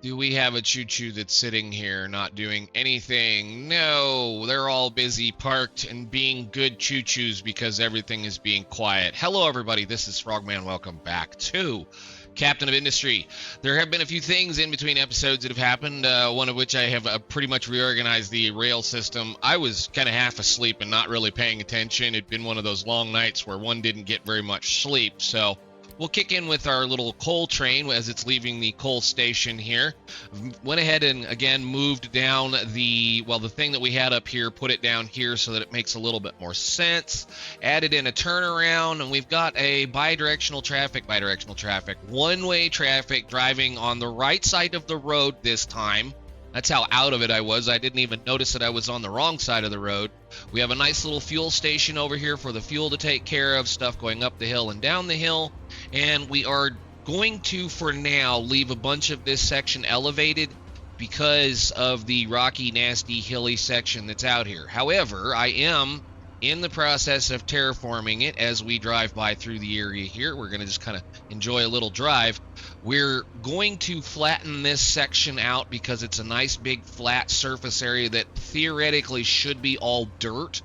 Do we have a choo-choo that's sitting here not doing anything? No, they're all busy parked and being good choo-choos because everything is being quiet. Hello, everybody. This is Frogman. Welcome back to Captain of Industry. There have been a few things in between episodes that have happened, one of which I have pretty much reorganized the rail system. I was kind of half asleep and not really paying attention. It'd been one of those long nights where one didn't get very much sleep, so we'll kick in with our little coal train as it's leaving the coal station here. Went ahead and again moved down the thing that we had up here, put it down here so that it makes a little bit more sense. Added in a turnaround, and we've got a bidirectional traffic, one-way traffic driving on the right side of the road this time. That's how out of it I was. I didn't even notice that I was on the wrong side of the road. We have a nice little fuel station over here for the fuel to take care of, stuff going up the hill and down the hill. And we are going to, for now, leave a bunch of this section elevated because of the rocky, nasty, hilly section that's out here. However, I am in the process of terraforming it as we drive by through the area here. We're going to just kind of enjoy a little drive. We're going to flatten this section out because it's a nice big flat surface area that theoretically should be all dirt,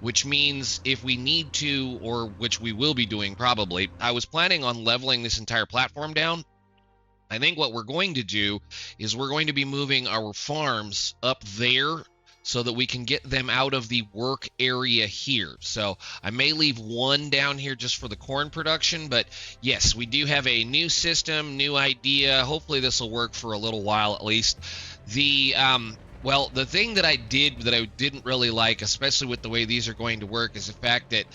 which means if we need to, or which we will be doing probably, I was planning on leveling this entire platform down. I think what we're going to do is we're going to be moving our farms up there so that we can get them out of the work area here. So I may leave one down here just for the corn production, but yes, we do have a new system, new idea. Hopefully this will work for a little while at least. The thing that I did that I didn't really like, especially with the way these are going to work, is the fact that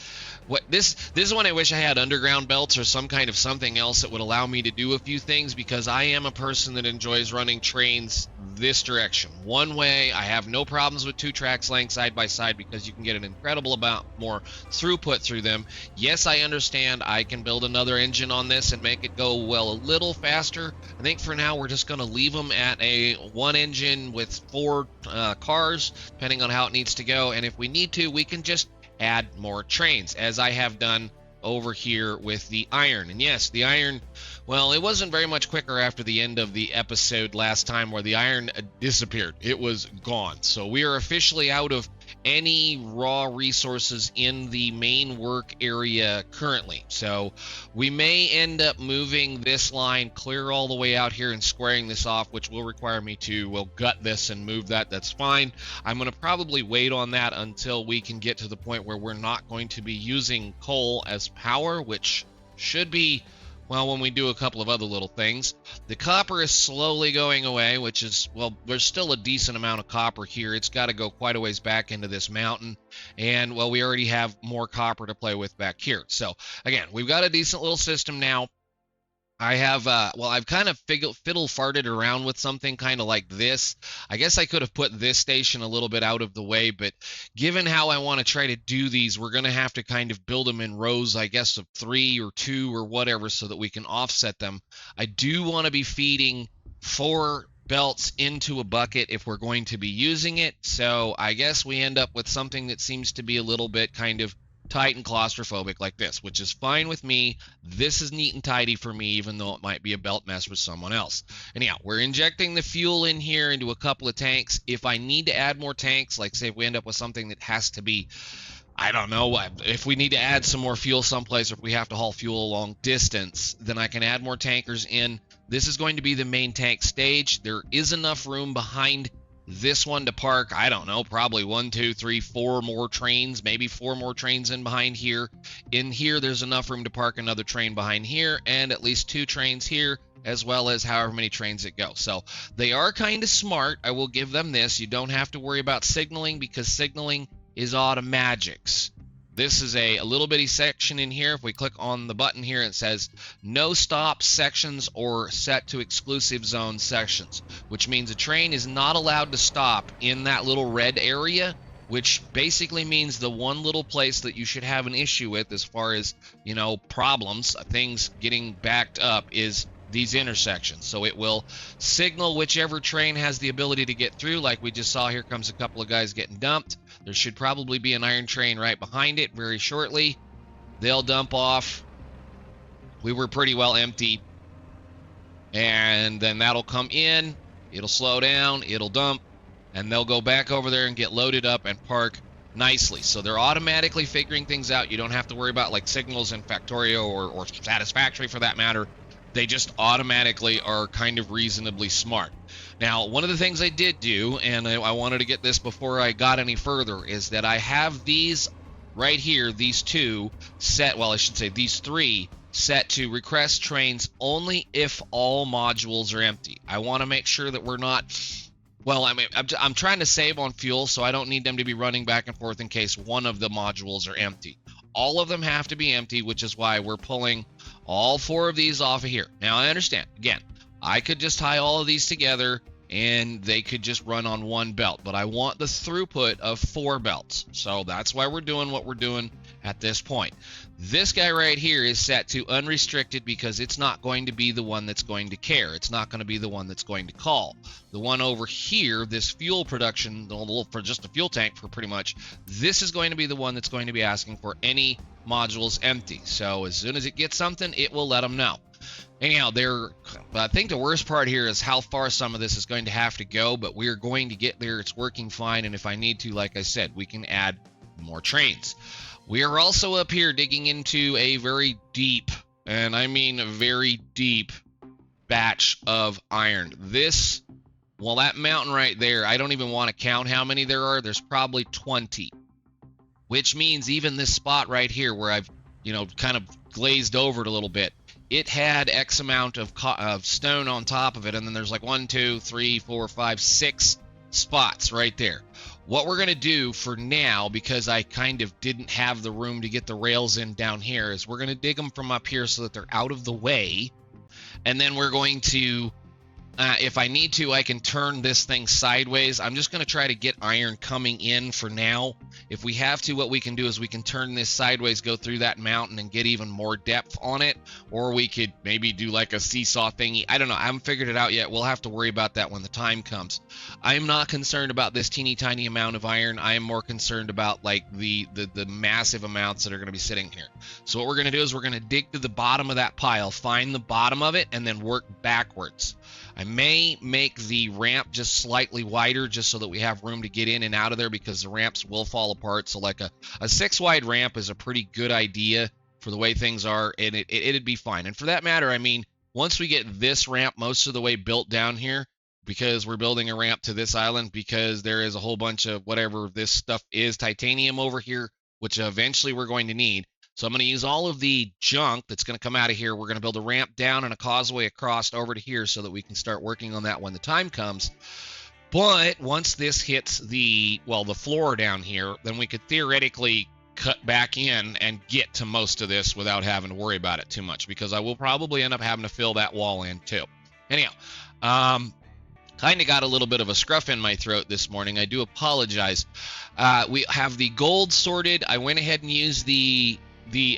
this is when I wish I had underground belts or some kind of something else that would allow me to do a few things, because I am a person that enjoys running trains this direction. One way, I have no problems with two tracks laying side by side because you can get an incredible amount more throughput through them. Yes, I understand I can build another engine on this and make it go, well, a little faster. I think for now we're just going to leave them at a one engine with four cars, depending on how it needs to go. And if we need to, we can just add more trains, as I have done over here with the iron. And yes, the iron, well, it wasn't very much quicker after the end of the episode last time where the iron disappeared. It was gone. So we are officially out of any raw resources in the main work area currently. So we may end up moving this line clear all the way out here and squaring this off, which will require me to, well, gut this and move that. That's fine. I'm going to probably wait on that until we can get to the point where we're not going to be using coal as power, which should be, well, when we do a couple of other little things. The copper is slowly going away, which is, well, there's still a decent amount of copper here. It's got to go quite a ways back into this mountain. And, well, we already have more copper to play with back here. So, again, we've got a decent little system now. I have, I've kind of fiddle-farted around with something kind of like this. I guess I could have put this station a little bit out of the way, but given how I want to try to do these, we're going to have to kind of build them in rows, I guess, of 3 or 2 or whatever so that we can offset them. I do want to be feeding 4 belts into a bucket if we're going to be using it, so I guess we end up with something that seems to be a little bit kind of tight and claustrophobic like this, which is fine with me. This is neat and tidy for me, even though it might be a belt mess with someone else. Anyhow, we're injecting the fuel in here into a couple of tanks. If I need to add more tanks, like say if we end up with something that has to be, I don't know, if we need to add some more fuel someplace, or if we have to haul fuel a long distance, then I can add more tankers in. This is going to be the main tank stage. There is enough room behind this one to park, I don't know, probably 1, 2, 3, 4 more trains, maybe 4 more trains in behind here. In here, there's enough room to park another train behind here, and at least 2 trains here, as well as however many trains it go. So they are kind of smart. I will give them this. You don't have to worry about signaling because signaling is automagics. This is a little bitty section in here. If we click on the button here, it says no stop sections or set to exclusive zone sections, which means a train is not allowed to stop in that little red area, which basically means the one little place that you should have an issue with as far as, you know, problems, things getting backed up, is these intersections. So it will signal whichever train has the ability to get through. Like we just saw, here comes a couple of guys getting dumped. There should probably be an iron train right behind it very shortly. They'll dump off. We were pretty well empty. And then that'll come in. It'll slow down, it'll dump, and they'll go back over there and get loaded up and park nicely. So they're automatically figuring things out. You don't have to worry about like signals in Factorio or Satisfactory for that matter. They just automatically are kind of reasonably smart. Now, one of the things I did do, and I wanted to get this before I got any further, is that I have these right here, these two set, well, I should say these three set to request trains only if all modules are empty. I want to make sure that we're not, well, I mean, I'm trying to save on fuel, so I don't need them to be running back and forth in case one of the modules are empty. All of them have to be empty, which is why we're pulling all four of these off of here. Now, I understand, again, I could just tie all of these together and they could just run on one belt, but I want the throughput of 4 belts. So that's why we're doing what we're doing at this point. This guy right here is set to unrestricted because it's not going to be the one that's going to care. It's not going to be the one that's going to call. The one over here, this fuel production, for just a fuel tank for pretty much, this is going to be the one that's going to be asking for any modules empty. So as soon as it gets something, it will let them know. Anyhow, I think the worst part here is how far some of this is going to have to go, but we're going to get there. It's working fine, and if I need to, like I said, we can add more trains. We are also up here digging into a very deep, and I mean a very deep, batch of iron. This, well, that mountain right there, I don't even want to count how many there are. There's probably 20, which means even this spot right here where I've, kind of glazed over it a little bit, it had X amount of stone on top of it, and then there's like 1, 2, 3, 4, 5, 6 spots right there. What we're going to do for now, because I kind of didn't have the room to get the rails in down here, is we're going to dig them from up here so that they're out of the way, and then we're going to, if I need to, I can turn this thing sideways. I'm just going to try to get iron coming in for now. If we have to, what we can do is we can turn this sideways, go through that mountain, and get even more depth on it. Or we could maybe do like a seesaw thingy. I don't know. I haven't figured it out yet. We'll have to worry about that when the time comes. I'm not concerned about this teeny tiny amount of iron. I am more concerned about like the massive amounts that are going to be sitting here. So what we're going to do is we're going to dig to the bottom of that pile, find the bottom of it, and then work backwards. I may make the ramp just slightly wider just so that we have room to get in and out of there, because the ramps will fall apart. So like a 6-wide ramp is a pretty good idea for the way things are, and it'd be fine. And for that matter, I mean, once we get this ramp most of the way built down here, because we're building a ramp to this island, because there is a whole bunch of whatever this stuff is, titanium over here, which eventually we're going to need. So I'm going to use all of the junk that's going to come out of here. We're going to build a ramp down and a causeway across over to here so that we can start working on that when the time comes. But once this hits the floor down here, then we could theoretically cut back in and get to most of this without having to worry about it too much, because I will probably end up having to fill that wall in too. Anyhow, kind of got a little bit of a scruff in my throat this morning. I do apologize. We have the gold sorted. I went ahead and used the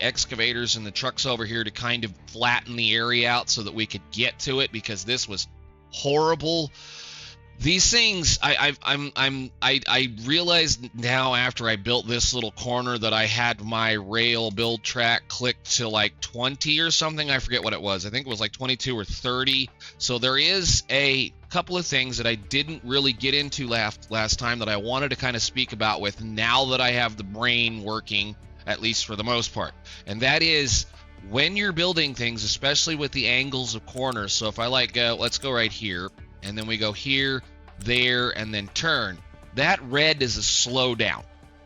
excavators and the trucks over here to kind of flatten the area out so that we could get to it, because this was horrible. These things, I realized now after I built this little corner that I had my rail build track clicked to like 20 or something. I forget what it was. I think it was like 22 or 30. So there is a couple of things that I didn't really get into last time that I wanted to kind of speak about with now that I have the brain working, at least for the most part. And that is when you're building things, especially with the angles of corners. So if I let's go right here, and then we go here, there, and then turn. That red is a slowdown.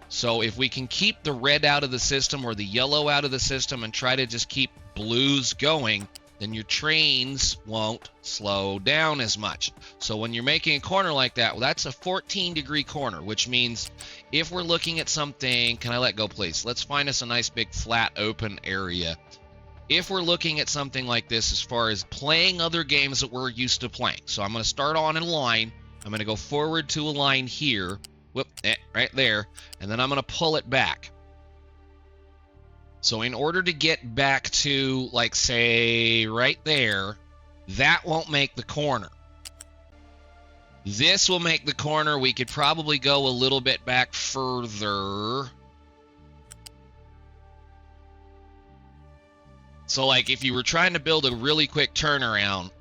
So if we can keep the red out of the system or the yellow out of the system and try to just keep blues going, then your trains won't slow down as much. So when you're making a corner like that, well, that's a 14-degree corner, which means if we're looking at something, can I let go, please? Let's find us a nice big flat open area. If we're looking at something like this as far as playing other games that we're used to playing. So I'm going to start on in a line. I'm going to go forward to a line here. Whoop, right there. And then I'm going to pull it back. So in order to get back to, like, say, right there, that won't make the corner. This will make the corner. We could probably go a little bit back further. So, like, if you were trying to build a really quick turnaround,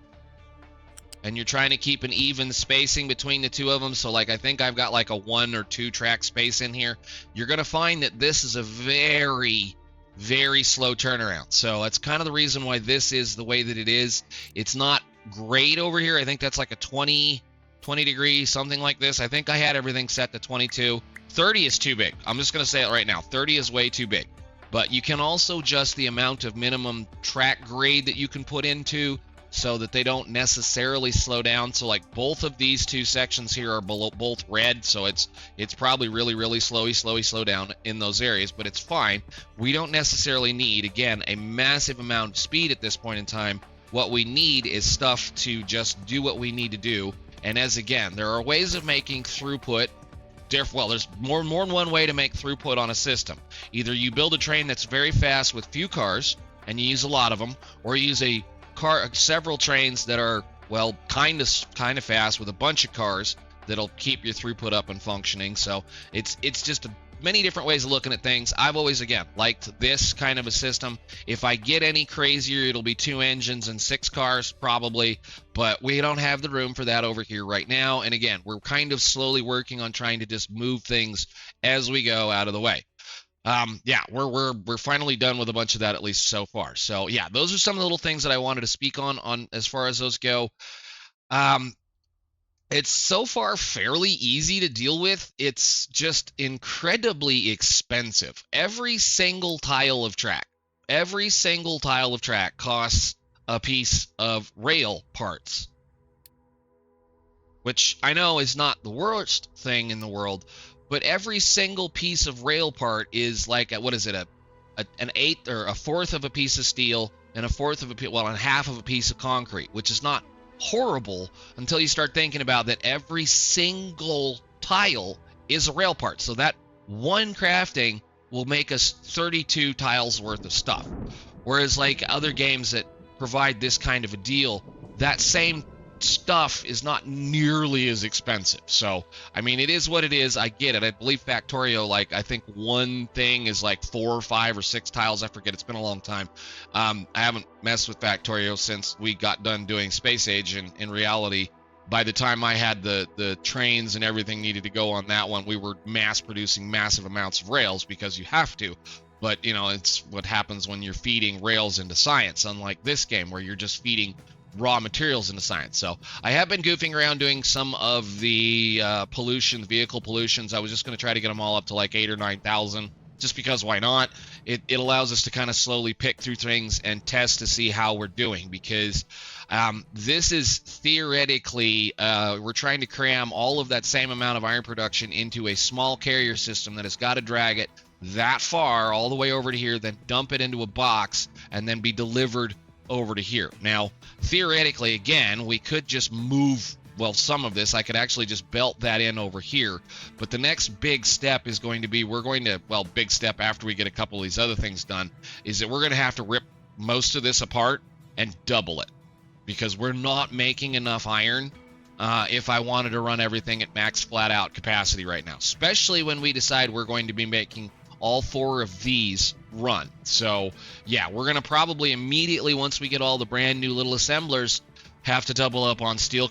and you're trying to keep an even spacing between the two of them, so like I think I've got like a 1 or 2 track space in here, you're going to find that this is a very, very slow turnaround. So that's kind of the reason why this is the way that it is. It's not great over here. I think that's like a 20 degrees, something like this. I think I had everything set to 22. 30 is too big. I'm just going to say it right now. 30 is way too big. But you can also adjust the amount of minimum track grade that you can put into so that they don't necessarily slow down. So like both of these two sections here are both red, so it's probably really slow down in those areas, but it's fine. We don't necessarily need, again, a massive amount of speed at this point in time. What we need is stuff to just do what we need to do. And as again, there are ways of making throughput. Well, there's more than one way to make throughput on a system. Either you build a train that's very fast with few cars and you use a lot of them, or you use several trains that are, well, kind of fast with a bunch of cars that'll keep your throughput up and functioning. So it's just many different ways of looking at things. I've always, again, liked this kind of a system. If I get any crazier, it'll be 2 engines and 6 cars probably, but we don't have the room for that over here right now. And again, we're kind of slowly working on trying to just move things as we go out of the way. Yeah, we're finally done with a bunch of that, at least so far. So yeah, those are some of the little things that I wanted to speak on as far as those go. It's so far fairly easy to deal with. It's just incredibly expensive. Every single tile of track costs a piece of rail parts, which I know is not the worst thing in the world, but every single piece of rail part is like an eighth or a fourth of a piece of steel and and half of a piece of concrete, which is not horrible until you start thinking about that every single tile is a rail part. So that one crafting will make us 32 tiles worth of stuff. Whereas like other games that provide this kind of a deal, that same stuff is not nearly as expensive. So I mean, it is what it is. I get it. I believe Factorio, like I think one thing is like 4 or 5 or 6 tiles. I forget. It's been a long time. I haven't messed with Factorio since we got done doing Space Age, and in reality, by the time I had the trains and everything needed to go on that one, we were mass producing massive amounts of rails because you have to. But you know, it's what happens when you're feeding rails into science, unlike this game where you're just feeding raw materials into science. So I have been goofing around doing some of the vehicle pollutions. I was just going to try to get them all up to like 8,000 or 9,000, just because why not? It allows us to kind of slowly pick through things and test to see how we're doing, because this is theoretically, we're trying to cram all of that same amount of iron production into a small carrier system that has got to drag it that far all the way over to here, then dump it into a box and then be delivered over to here. Now, theoretically, again, we could just move, well, some of this. I could actually just belt that in over here. But the next big step is going to be, big step after we get a couple of these other things done, is that we're going to have to rip most of this apart and double it, because we're not making enough iron if I wanted to run everything at max flat out capacity right now, especially when we decide we're going to be making all 4 of these run. So yeah, we're going to probably immediately, once we get all the brand new little assemblers, have to double up on steel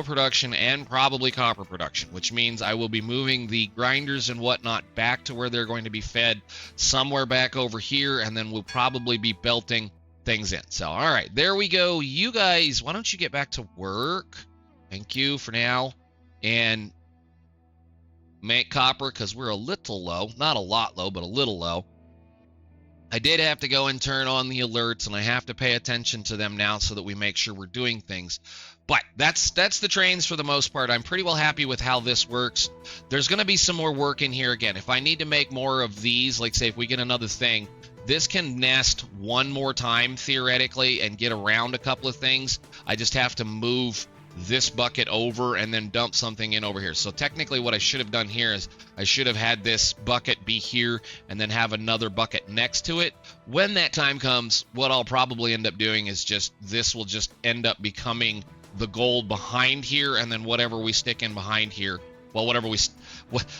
production and probably copper production, which means I will be moving the grinders and whatnot back to where they're going to be fed, somewhere back over here, and then we'll probably be belting things in. So all right, there we go. You guys, why don't you get back to work? Thank you for now. And make copper, because we're a little low, not a lot low, but a little low. I did have to go and turn on the alerts, and I have to pay attention to them now so that we make sure we're doing things. But that's the trains for the most part. I'm pretty well happy with how this works. There's going to be some more work in here again. If I need to make more of these, like say if we get another thing, this can nest one more time theoretically and get around a couple of things. I just have to move this bucket over and then dump something in over here. So technically what I should have done here is I should have had this bucket be here and then have another bucket next to it. When that time comes, what I'll probably end up doing is this will just end up becoming the gold behind here, and then whatever we stick in behind here well, whatever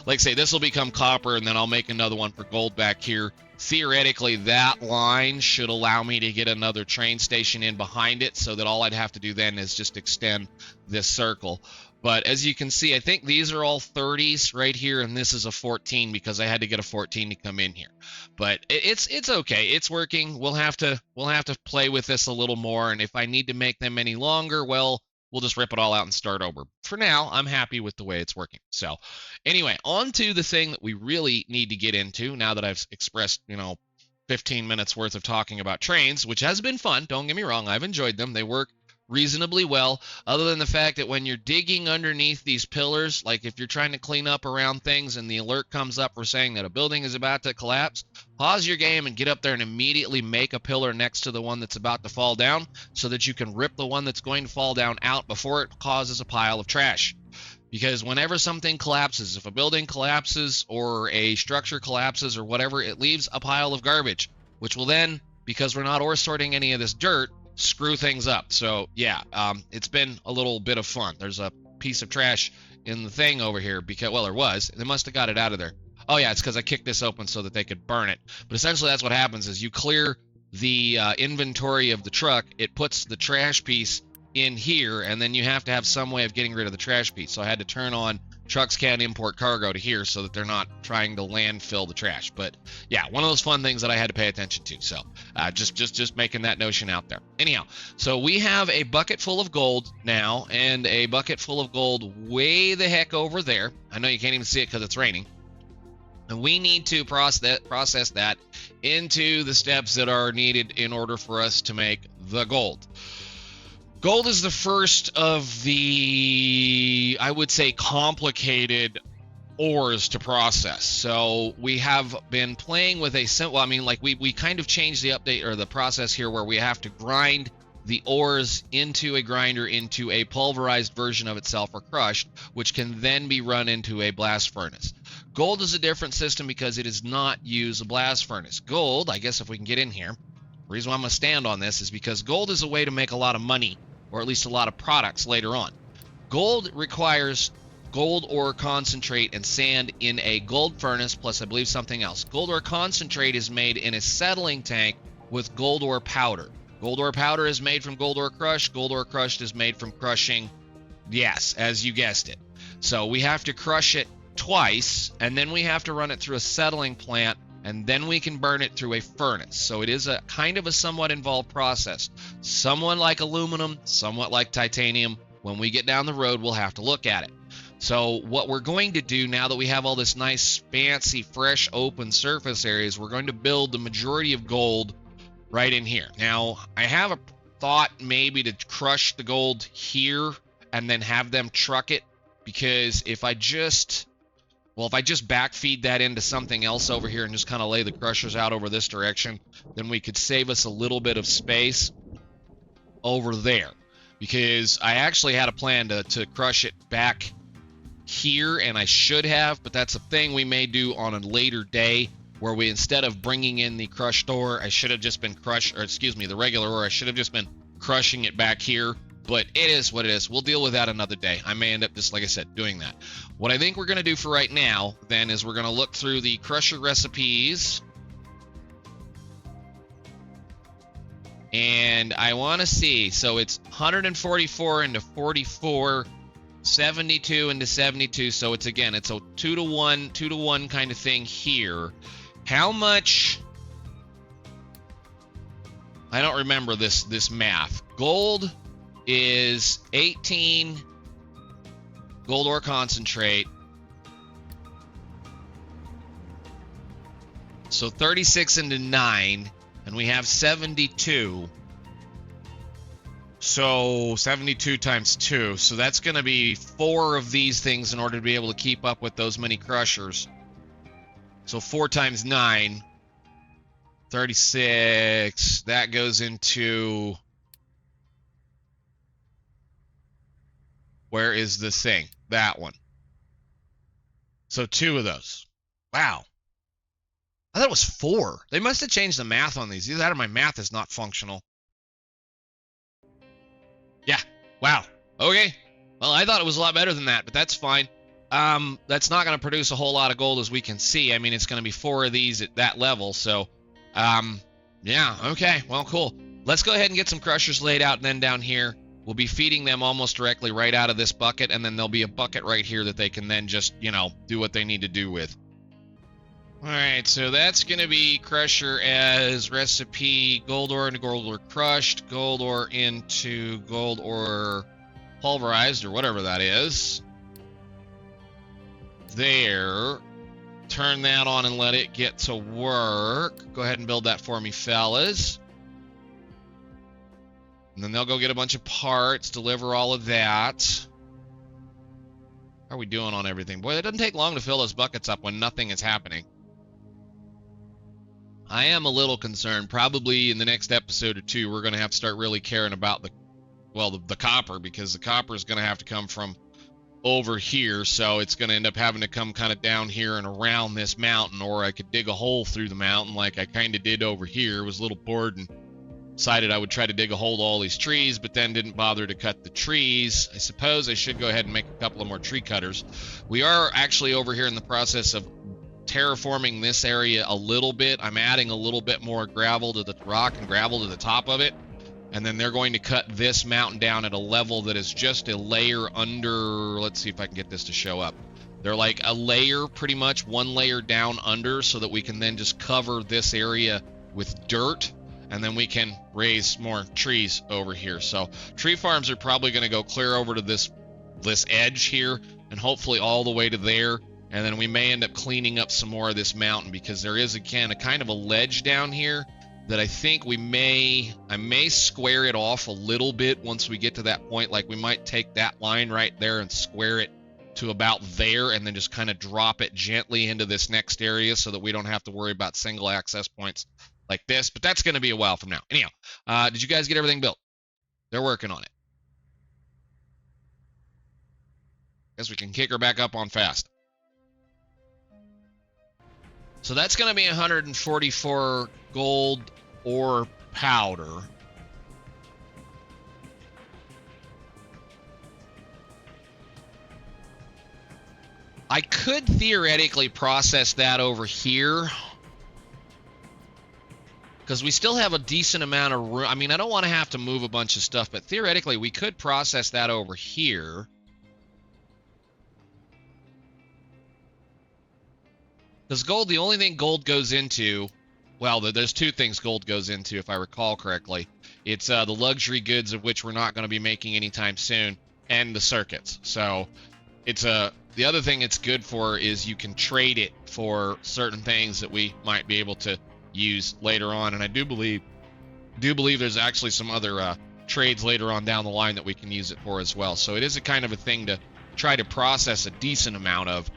like say, this will become copper, and then I'll make another one for gold back here. Theoretically, that line should allow me to get another train station in behind it, so that all I'd have to do then is just extend this circle. But as you can see, I think these are all 30s right here, and this is a 14 because I had to get a 14 to come in here. But it's okay. It's working. We'll have to play with this a little more, and if I need to make them any longer, well, we'll just rip it all out and start over. For now, I'm happy with the way it's working. So anyway, on to the thing that we really need to get into now that I've expressed, 15 minutes worth of talking about trains, which has been fun. Don't get me wrong. I've enjoyed them. They work reasonably well, other than the fact that when you're digging underneath these pillars, like if you're trying to clean up around things and the alert comes up for saying that a building is about to collapse, pause your game and get up there and immediately make a pillar next to the one that's about to fall down so that you can rip the one that's going to fall down out before it causes a pile of trash. Because whenever something collapses, if a building collapses or a structure collapses or whatever, it leaves a pile of garbage, which will then, because we're not ore sorting any of this dirt, screw things up. So yeah, it's been a little bit of fun. There's a piece of trash in the thing over here because, well, there was. They must have got it out of there. Oh yeah, it's because I kicked this open so that they could burn it. But essentially that's what happens is you clear the inventory of the truck, it puts the trash piece in here, and then you have to have some way of getting rid of the trash piece. So I had to turn on trucks can't import cargo to here so that they're not trying to landfill the trash. But yeah, one of those fun things that I had to pay attention to. So just making that notion out there. Anyhow, so we have a bucket full of gold now and a bucket full of gold way the heck over there. I know you can't even see it because it's raining. And we need to process that into the steps that are needed in order for us to make the gold. Gold is the first of the, I would say, complicated ores to process. So we have been playing with a simple, we kind of changed the update or the process here where we have to grind the ores into a grinder into a pulverized version of itself or crushed, which can then be run into a blast furnace. Gold is a different system because it does not use a blast furnace. Gold, I guess if we can get in here, the reason why I'm going to stand on this is because gold is a way to make a lot of money, or at least a lot of products later on. Gold requires gold ore concentrate and sand in a gold furnace, plus I believe something else. Gold ore concentrate is made in a settling tank with gold ore powder. Gold ore powder is made from gold ore crushed. Gold ore crushed is made from crushing, yes, as you guessed it. So we have to crush it twice, and then we have to run it through a settling plant, and then we can burn it through a furnace. So it is a kind of a somewhat involved process. Somewhat like aluminum, somewhat like titanium. When we get down the road, we'll have to look at it. So what we're going to do now that we have all this nice, fancy, fresh, open surface areas, we're going to build the majority of gold right in here. Now, I have a thought maybe to crush the gold here and then have them truck it, because if I just backfeed that into something else over here and just kind of lay the crushers out over this direction, then we could save us a little bit of space over there. Because I actually had a plan to crush it back here, and I should have, but that's a thing we may do on a later day, where we, instead of bringing in the crushed ore, I should have just been the regular ore, I should have just been crushing it back here. But it is what it is. We'll deal with that another day. I may end up, just like I said, doing that. What I think we're going to do for right now, then, is we're going to look through the crusher recipes. And I want to see. So it's 144 into 44, 72 into 72. So it's, again, it's a 2-to-1 kind of thing here. How much? I don't remember this math. Gold is 18 gold ore concentrate. So 36 into 9, and we have 72. So 72 times 2. So that's going to be 4 of these things in order to be able to keep up with those many crushers. So 4 times 9, 36. That goes into... Where is the thing? That one. So 2 of those. Wow. I thought it was 4. They must have changed the math on these. Either that or my math is not functional. Yeah. Wow. Okay. Well, I thought it was a lot better than that, but that's fine. That's not going to produce a whole lot of gold as we can see. I mean, it's going to be 4 of these at that level. So, yeah, okay, well, cool. Let's go ahead and get some crushers laid out, and then down here, we'll be feeding them almost directly right out of this bucket, and then there'll be a bucket right here that they can then just, you know, do what they need to do with. All right, so that's going to be crusher as recipe, gold ore into gold ore crushed, gold ore into gold ore pulverized, or whatever that is. There. Turn that on and let it get to work. Go ahead and build that for me, fellas. And then they'll go get a bunch of parts, deliver all of that. How are we doing on everything? Boy, it doesn't take long to fill those buckets up when nothing is happening. I am a little concerned. Probably in the next episode or 2, we're going to have to start really caring about the copper, because the copper is going to have to come from over here, so it's going to end up having to come kind of down here and around this mountain, or I could dig a hole through the mountain like I kind of did over here. Was a little bored and decided I would try to dig a hole to all these trees, but then didn't bother to cut the trees. I suppose I should go ahead and make a couple of more tree cutters. We are actually over here in the process of terraforming this area a little bit. I'm adding a little bit more gravel to the rock and gravel to the top of it. And then they're going to cut this mountain down at a level that is just a layer under. Let's see if I can get this to show up. They're like a layer, pretty much 1 layer down under, so that we can then just cover this area with dirt. And then we can raise more trees over here. So tree farms are probably going to go clear over to this edge here, and hopefully all the way to there. And then we may end up cleaning up some more of this mountain, because there is, again, a kind of a ledge down here that I think I may square it off a little bit once we get to that point. Like, we might take that line right there and square it to about there, and then just kind of drop it gently into this next area so that we don't have to worry about single access points like this. But that's going to be a while from now. Anyhow, did you guys get everything built? They're working on it. Guess we can kick her back up on fast. So that's going to be 144 gold ore powder. I could theoretically process that over here, because we still have a decent amount of room. I mean, I don't want to have to move a bunch of stuff, but theoretically we could process that over here. Because gold, the only thing gold goes into, well, there's 2 things gold goes into, if I recall correctly. It's the luxury goods, of which we're not going to be making anytime soon, and the circuits. So it's the other thing it's good for is you can trade it for certain things that we might be able to use later on. And I do believe there's actually some other trades later on down the line that we can use it for as well. So it is a kind of a thing to try to process a decent amount of.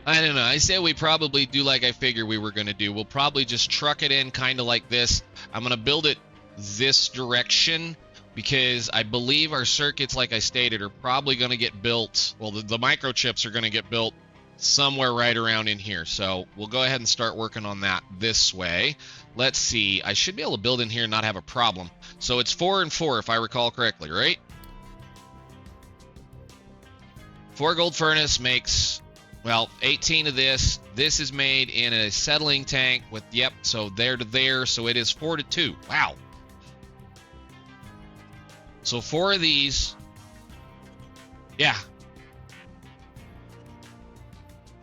I don't know. I say we probably do like I figured we were going to do. We'll probably just truck it in kind of like this. I'm going to build it this direction, because I believe our circuits, like I stated, are probably going to get built. Well, the microchips are going to get built somewhere right around in here. So we'll go ahead and start working on that this way. Let's see. I should be able to build in here and not have a problem. So it's 4 and 4, if I recall correctly, right? 4 gold furnace makes, well, 18 of this. This is made in a settling tank with, yep, so there to there. So it is 4 to 2. Wow. So 4 of these. Yeah.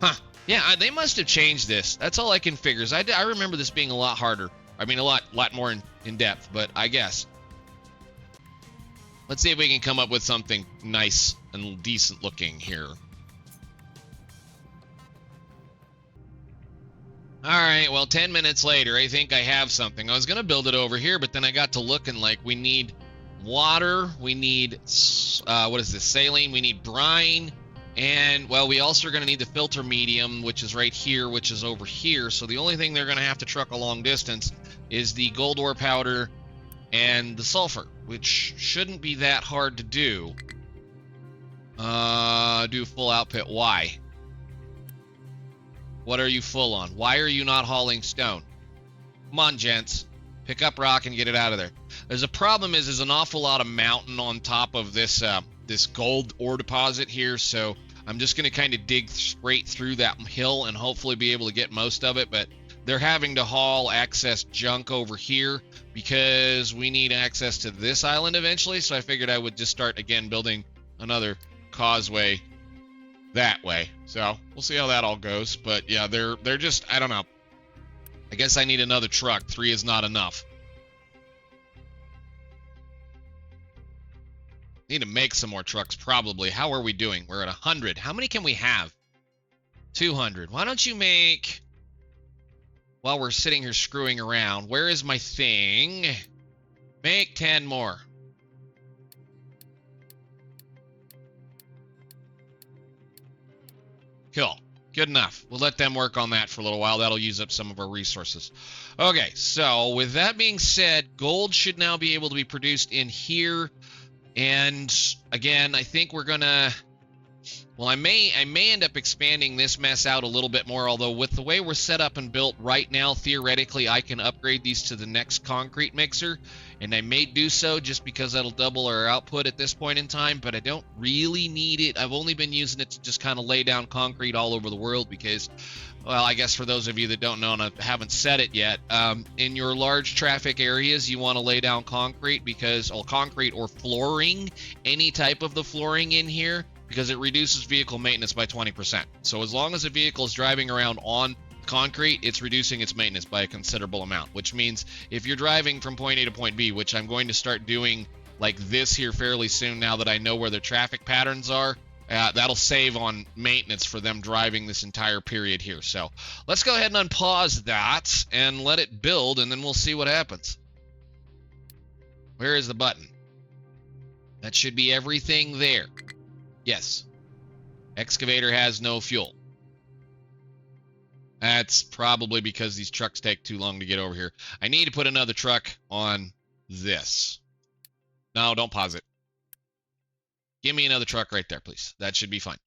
Huh. Yeah, they must have changed this. That's all I can figure. I remember this being a lot harder. I mean, a lot more in depth, but I guess. Let's see if we can come up with something nice and decent looking here. All right, well, 10 minutes later, I think I have something. I was going to build it over here, but then I got to looking like we need water, we need, what is this, saline, we need brine, and, well, we also are going to need the filter medium, which is right here, which is over here. So the only thing they're going to have to truck a long distance is the gold ore powder and the sulfur, which shouldn't be that hard to do. Do full output. Why? What are you full on? Why are you not hauling stone? Come on, gents. Pick up rock and get it out of there. There's a problem is there's an awful lot of mountain on top of this this gold ore deposit here, so I'm just going to kind of dig straight through that hill and hopefully be able to get most of it. But they're having to haul excess junk over here because we need access to this island eventually. So I figured I would just start again building another causeway that way. So we'll see how that all goes. But yeah, they're just, I don't know. I guess I need another truck. 3 is not enough. Need to make some more trucks, probably. How are we doing? We're at 100. How many can we have? 200. Why don't you make... While we're sitting here screwing around, where is my thing? Make 10 more. Cool. Good enough. We'll let them work on that for a little while. That'll use up some of our resources. Okay, so with that being said, gold should now be able to be produced in here. And again, I think we're gonna, well, I may end up expanding this mess out a little bit more, although with the way we're set up and built right now, theoretically, I can upgrade these to the next concrete mixer, and I may do so just because that'll double our output at this point in time, but I don't really need it. I've only been using it to just kind of lay down concrete all over the world because, well, I guess for those of you that don't know and I haven't said it yet, in your large traffic areas, you want to lay down concrete because, well, concrete or flooring, any type of the flooring in here, because it reduces vehicle maintenance by 20%. So as long as a vehicle is driving around on concrete, it's reducing its maintenance by a considerable amount, which means if you're driving from point A to point B, which I'm going to start doing like this here fairly soon now that I know where their traffic patterns are, that'll save on maintenance for them driving this entire period here. So let's go ahead and unpause that and let it build, and then we'll see what happens. Where is the button? That should be everything there. Yes. Excavator has no fuel. That's probably because these trucks take too long to get over here. I need to put another truck on this. No, don't pause it. Give me another truck right there, please. That should be fine.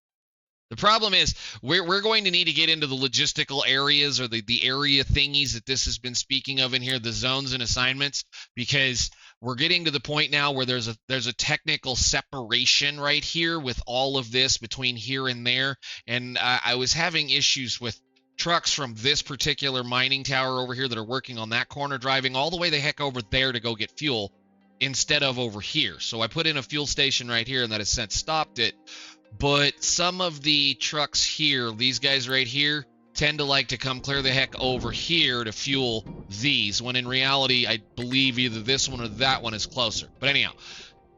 The problem is we're going to need to get into the logistical areas or the area thingies that this has been speaking of in here, the zones and assignments, because we're getting to the point now where there's a technical separation right here with all of this between here and there. And I was having issues with trucks from this particular mining tower over here that are working on that corner driving all the way the heck over there to go get fuel instead of over here. So I put in a fuel station right here, and that has since stopped it. But some of the trucks here, these guys right here, tend to like to come clear the heck over here to fuel these, when in reality, I believe either this one or that one is closer. But anyhow,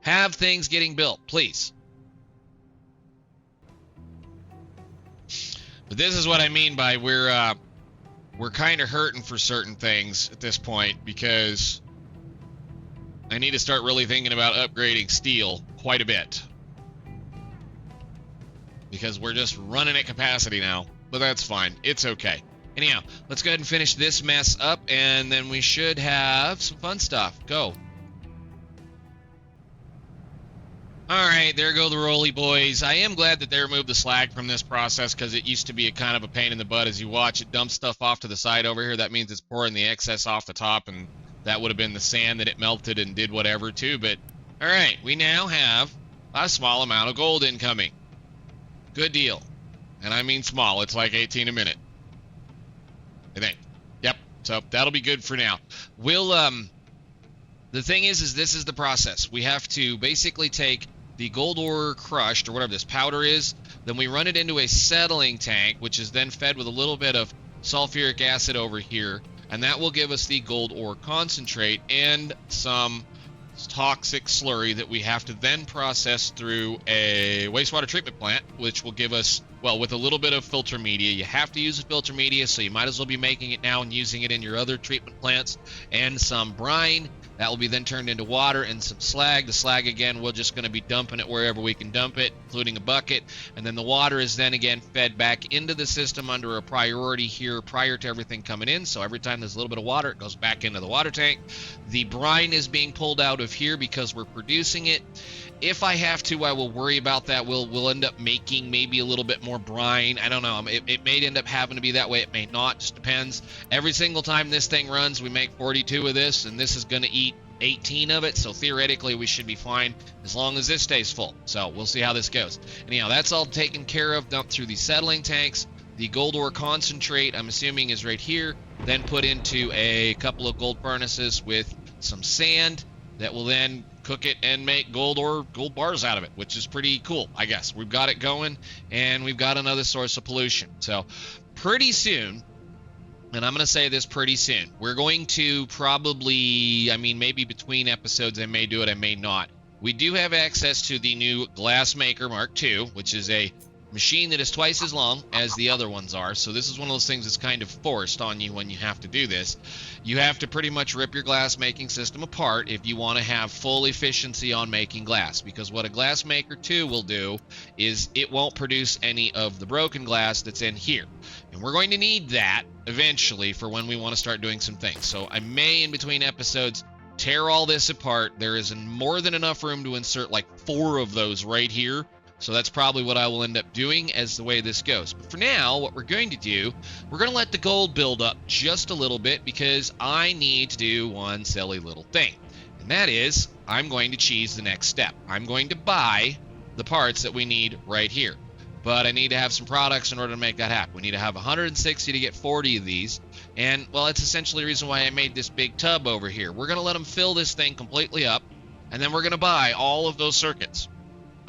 have things getting built, please. But this is what I mean by we're kind of hurting for certain things at this point, because I need to start really thinking about upgrading steel quite a bit, because we're just running at capacity now. But that's fine. It's okay. Anyhow, let's go ahead and finish this mess up, and then we should have some fun stuff. Go. All right, there go the roly boys. I am glad that they removed the slag from this process, because it used to be a kind of a pain in the butt. As you watch it dump stuff off to the side over here, that means it's pouring the excess off the top, and that would have been the sand that it melted and did whatever too. But all right, we now have a small amount of gold incoming. Good deal. And I mean small. It's like 18 a minute, I think. Yep. So that'll be good for now. We'll the thing is this is the process. We have to basically take the gold ore crushed, or whatever this powder is, then we run it into a settling tank, which is then fed with a little bit of sulfuric acid over here, and that will give us the gold ore concentrate and some toxic slurry that we have to then process through a wastewater treatment plant, which will give us, well, with a little bit of filter media. You have to use a filter media, so you might as well be making it now and using it in your other treatment plants, and some brine. That will be then turned into water, and some slag. The slag, again, we're just going to be dumping it wherever we can dump it, including a bucket. And then the water is then again fed back into the system under a priority here prior to everything coming in. So every time there's a little bit of water, it goes back into the water tank. The brine is being pulled out of here because we're producing it. If I have to, I will worry about that. We'll end up making maybe a little bit more brine. I don't know. It may end up having to be that way. It may not. Just depends. Every single time this thing runs, we make 42 of this, and this is going to eat 18 of it, so theoretically we should be fine as long as this stays full. So we'll see how this goes. Anyhow, that's all taken care of, dumped through the settling tanks. The gold ore concentrate, I'm assuming, is right here, then put into a couple of gold furnaces with some sand that will then cook it and make gold bars out of it, which is pretty cool, I guess. We've got it going, and we've got another source of pollution. So pretty soon, and I'm going to say this pretty soon, we're going to probably, I mean, maybe between episodes I may do it, I may not. We do have access to the new Glassmaker Mark II, which is a machine that is twice as long as the other ones are. So this is one of those things that's kind of forced on you when you have to do this. You have to pretty much rip your glass making system apart if you want to have full efficiency on making glass, because what a Glassmaker 2 will do is it won't produce any of the broken glass that's in here, and we're going to need that eventually for when we want to start doing some things. So I may, in between episodes, tear all this apart. There is more than enough room to insert like 4 of those right here. So that's probably what I will end up doing as the way this goes. But for now, what we're going to do, we're going to let the gold build up just a little bit, because I need to do one silly little thing. And that is, I'm going to cheese the next step. I'm going to buy the parts that we need right here. But I need to have some products in order to make that happen. We need to have 160 to get 40 of these. And, well, that's essentially the reason why I made this big tub over here. We're going to let them fill this thing completely up, and then we're going to buy all of those circuits.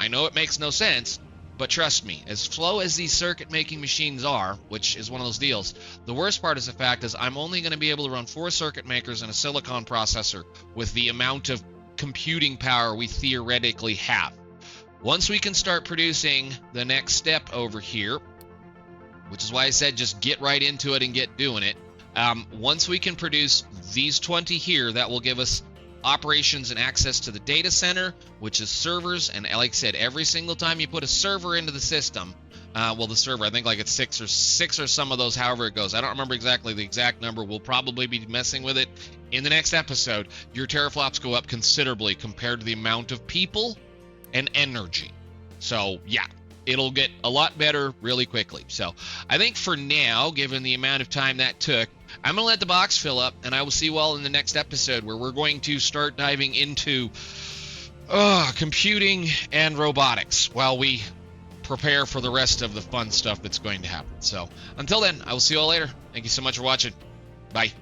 I know it makes no sense, but trust me, as slow as these circuit-making machines are, which is one of those deals, the worst part is the fact is I'm only going to be able to run 4 circuit makers and a silicon processor with the amount of computing power we theoretically have. Once we can start producing the next step over here, which is why I said just get right into it and get doing it, once we can produce these 20 here, that will give us operations and access to the data center, which is servers. And like I said, every single time you put a server into the system, well, the server, I think like it's six or some of those, however it goes. I don't remember exactly the exact number. We'll probably be messing with it in the next episode. Your teraflops go up considerably compared to the amount of people and energy. So yeah, it'll get a lot better really quickly. So I think for now, given the amount of time that took, I'm going to let the box fill up, and I will see you all in the next episode, where we're going to start diving into computing and robotics while we prepare for the rest of the fun stuff that's going to happen. So until then, I will see you all later. Thank you so much for watching. Bye.